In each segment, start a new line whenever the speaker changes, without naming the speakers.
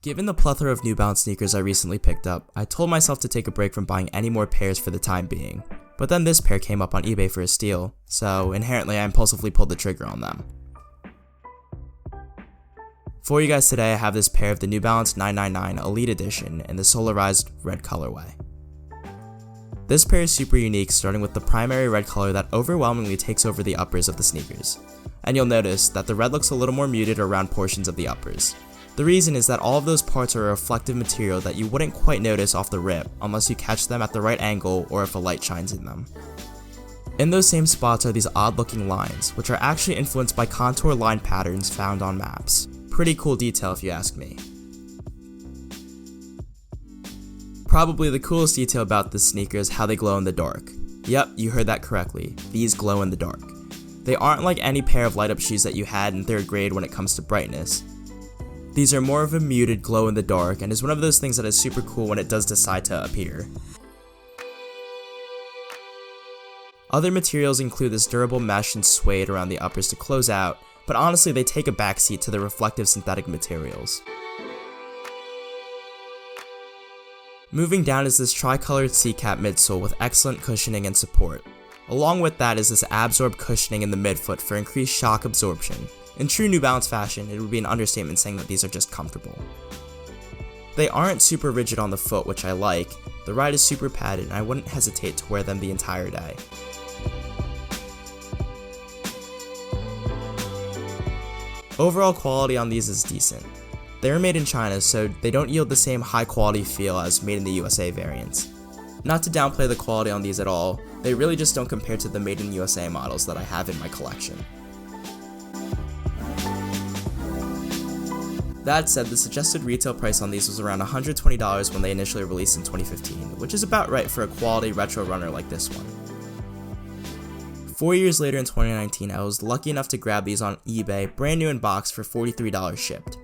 Given the plethora of New Balance sneakers I recently picked up, I told myself to take a break from buying any more pairs for the time being. But then this pair came up on eBay for a steal, so inherently I impulsively pulled the trigger on them. For you guys today, I have this pair of the New Balance 999 Elite Edition in the Solarized Red colorway. This pair is super unique, starting with the primary red color that overwhelmingly takes over the uppers of the sneakers. And you'll notice that the red looks a little more muted around portions of the uppers. The reason is that all of those parts are a reflective material that you wouldn't quite notice off the rip unless you catch them at the right angle or if a light shines in them. In those same spots are these odd looking lines, which are actually influenced by contour line patterns found on maps. Pretty cool detail if you ask me. Probably the coolest detail about this sneaker is how they glow in the dark. Yep, you heard that correctly, these glow in the dark. They aren't like any pair of light up shoes that you had in 3rd grade when it comes to brightness. These are more of a muted glow in the dark and is one of those things that is super cool when it does decide to appear. Other materials include this durable mesh and suede around the uppers to close out, but honestly they take a backseat to the reflective synthetic materials. Moving down is this tri-colored C-cap midsole with excellent cushioning and support. Along with that is this absorbed cushioning in the midfoot for increased shock absorption. In true New Balance fashion, it would be an understatement saying that these are just comfortable. They aren't super rigid on the foot, which I like. The ride is super padded and I wouldn't hesitate to wear them the entire day. Overall quality on these is decent. They are made in China, so they don't yield the same high quality feel as made in the USA variants. Not to downplay the quality on these at all, they really just don't compare to the made in USA models that I have in my collection. That said, the suggested retail price on these was around $120 when they initially released in 2015, which is about right for a quality retro runner like this one. 4 years later in 2019, I was lucky enough to grab these on eBay, brand new in box for $43 shipped.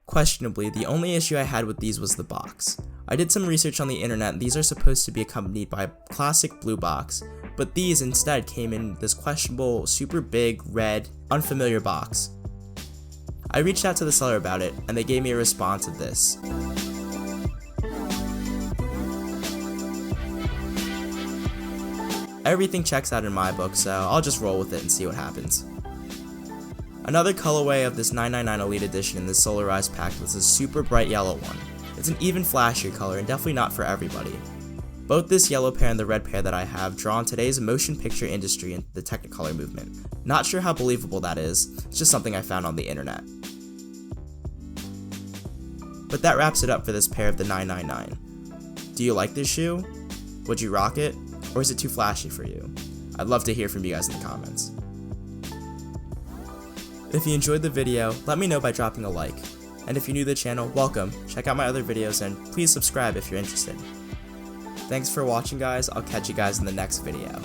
Questionably, the only issue I had with these was the box. I did some research on the internet and these are supposed to be accompanied by a classic blue box, but these instead came in this questionable, super big, red, unfamiliar box. I reached out to the seller about it, and they gave me a response of this. Everything checks out in my book, so I'll just roll with it and see what happens. Another colorway of this 999 Elite Edition in the Solarized pack was this super bright yellow one. It's an even flashier color and definitely not for everybody. Both this yellow pair and the red pair that I have draw on today's motion picture industry and the Technicolor movement. Not sure how believable that is, it's just something I found on the internet. But that wraps it up for this pair of the 999. Do you like this shoe? Would you rock it? Or is it too flashy for you? I'd love to hear from you guys in the comments. If you enjoyed the video, let me know by dropping a like. And if you're new to the channel, welcome, check out my other videos and please subscribe if you're interested. Thanks for watching guys, I'll catch you guys in the next video.